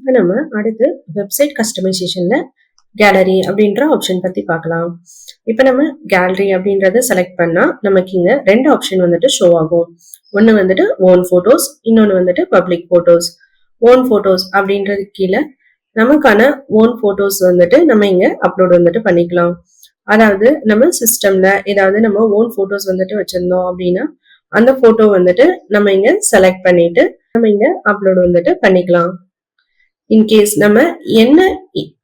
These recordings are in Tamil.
இப்போ நம்ம அடுத்து வெப்சைட் கஸ்டமைசேஷன்ல கேலரி அப்படின்ற ஆப்ஷன் பத்தி பார்க்கலாம். இப்போ நம்ம கேலரி அப்படின்றத செலக்ட் பண்ணா நமக்கு இங்க ரெண்டு ஆப்ஷன் வந்துட்டு ஷோ ஆகும். ஒன்னு வந்துட்டு ஓன் போட்டோஸ், இன்னொன்னு வந்துட்டு பப்ளிக் போட்டோஸ். ஓன் போட்டோஸ் அப்படின்றது கீழே நமக்கான ஓன் போட்டோஸ் வந்துட்டு நம்ம இங்க அப்லோட் வந்துட்டு பண்ணிக்கலாம். அதாவது நம்ம சிஸ்டம்ல ஏதாவது நம்ம ஓன் போட்டோஸ் வந்துட்டு வச்சிருந்தோம் அப்படின்னா அந்த போட்டோ வந்துட்டு நம்ம இங்க செலக்ட் பண்ணிட்டு நம்ம இங்க அப்லோட் வந்துட்டு பண்ணிக்கலாம். இன்கேஸ் நம்ம என்ன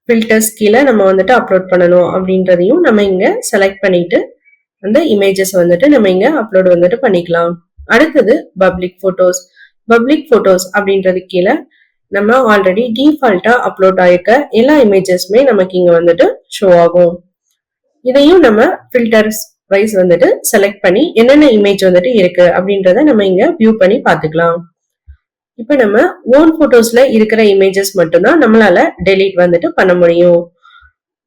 ஃபில்டர்ஸ் கீழே நம்ம வந்துட்டு அப்லோட் பண்ணணும் அப்படின்றதையும் நம்ம இங்க செலக்ட் பண்ணிட்டு அந்த இமேஜஸ் வந்துட்டு நம்ம இங்க அப்லோட் வந்துட்டு பண்ணிக்கலாம். அடுத்தது பப்ளிக் போட்டோஸ். பப்ளிக் போட்டோஸ் அப்படின்றது கீழே நம்ம ஆல்ரெடி டிஃபால்ட்டா அப்லோட் ஆயிருக்க எல்லா இமேஜஸ்மே நமக்கு இங்க வந்துட்டு ஷோ ஆகும். இதையும் நம்ம ஃபில்டர்ஸ் வைஸ் வந்துட்டு செலக்ட் பண்ணி என்னென்ன இமேஜ் வந்துட்டு இருக்கு அப்படின்றத நம்ம இங்க வியூ பண்ணி பாத்துக்கலாம். இப்ப நம்ம ஓன் போட்டோஸ்ல இருக்கிற இமேஜஸ் மட்டும்தான் நம்மளால டெலீட் வந்துட்டு பண்ண முடியும்.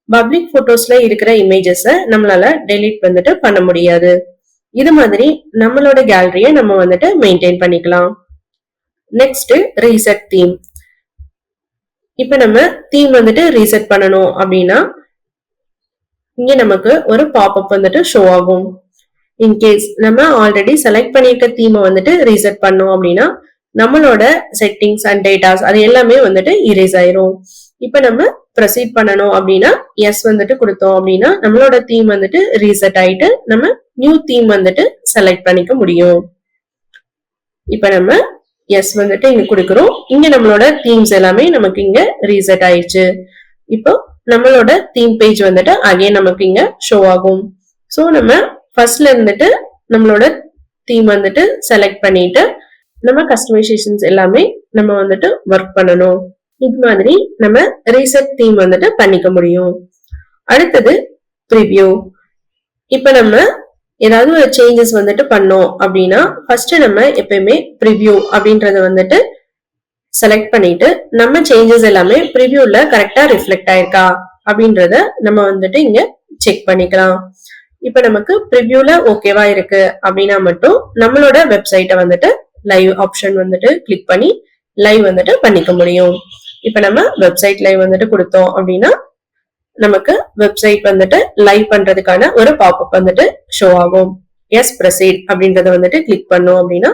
பப்ளிக் போட்டோஸ்ல இருக்கிற இமேஜஸ நம்மளால டெலீட் வந்துட்டு பண்ண முடியாது. இது மாதிரி நம்மளோட கேலரிய நம்ம வந்துட்டு மெயின்டைன் பண்ணிக்கலாம். Next reset theme. இப்ப நம்ம தீம் வந்துட்டு ரீசெட் பண்ணணும் அப்படின்னா இங்க நமக்கு ஒரு பாப்அப் வந்துட்டு ஷோ ஆகும். இன்கேஸ் நம்ம ஆல்ரெடி செலக்ட் பண்ணிருக்க தீமை வந்துட்டு ரீசெட் பண்ணோம் அப்படின்னா நம்மளோட செட்டிங்ஸ் அண்ட் டேட்டாஸ் அது எல்லாமே வந்துட்டு இரேஸ் ஆயிரும். இப்ப நம்ம ப்ரொசீட் பண்ணணும் அப்படின்னா எஸ் வந்துட்டு கொடுத்தோம் அப்படின்னா நம்மளோட தீம் வந்துட்டு ரீசெட் ஆயிட்டு நம்ம நியூ தீம் வந்துட்டு செலக்ட் பண்ணிக்க முடியும். இப்ப நம்ம எஸ் வந்துட்டு இங்க கொடுக்கிறோம். இங்க நம்மளோட தீம்ஸ் எல்லாமே நமக்கு இங்க ரீசெட் ஆயிடுச்சு. இப்போ நம்மளோட தீம் பேஜ் வந்துட்டு அகைன் நமக்கு இங்க ஷோ ஆகும். சோ நம்ம ஃபர்ஸ்ட்ல இருந்துட்டு நம்மளோட தீம் வந்துட்டு செலக்ட் பண்ணிட்டு நம்ம கஸ்டமைசேஷன்ஸ் எல்லாமே நம்ம வந்துட்டு ஒர்க் பண்ணணும். இது மாதிரி நம்ம ரீசெட் தீம் வந்துட்டு பண்ணிக்க முடியும். அடுத்தது ப்ரிவ்யூ. இப்ப நம்ம ஏதாவது ஒரு சேஞ்சஸ் வந்துட்டு பண்ணோம் அப்படின்னா ஃபர்ஸ்ட் நம்ம எப்பயுமே ப்ரிவ்யூ அப்படின்றத வந்துட்டு செலக்ட் பண்ணிட்டு நம்ம சேஞ்சஸ் எல்லாமே ப்ரிவ்யூல கரெக்டா ரிஃப்ளெக்ட் ஆயிருக்கா அப்படின்றத நம்ம வந்துட்டு இங்க செக் பண்ணிக்கலாம். இப்ப நமக்கு ப்ரிவ்யூல ஓகேவா இருக்கு அப்படின்னா மட்டும் நம்மளோட வெப்சைட்டை வந்துட்டு லைவ் ஆப்ஷன் வந்துட்டு கிளிக் பண்ணி லைவ் வந்துட்டு பண்ணிக்க முடியும். இப்ப நம்ம வெப்சைட் லைவ் வந்துட்டு கொடுத்தோம் அப்படின்னா நமக்கு வெப்சைட் வந்துட்டு லைவ் பண்றதுக்கான ஒரு பாப்அப் வந்துட்டு ஷோ ஆகும். எஸ் ப்ரொசீட் அப்படின்றத வந்துட்டு கிளிக் பண்ணோம் அப்படின்னா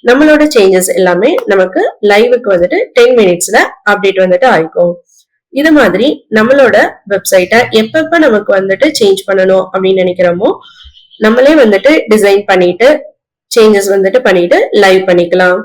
நம்மளோட சேஞ்சஸ் எல்லாமே நமக்கு லைவுக்கு வந்துட்டு 10 மினிட்ஸ்ல அப்டேட் வந்துட்டு ஆயிக்கும். இது மாதிரி நம்மளோட வெப்சைட்டை எப்பப்ப நமக்கு வந்துட்டு சேஞ்ச் பண்ணணும் அப்படின்னு நினைக்கிறோமோ நம்மளே வந்துட்டு டிசைன் பண்ணிட்டு சேஞ்சஸ் வந்துட்டு பண்ணிட்டு லைவ் பண்ணிக்கலாம்.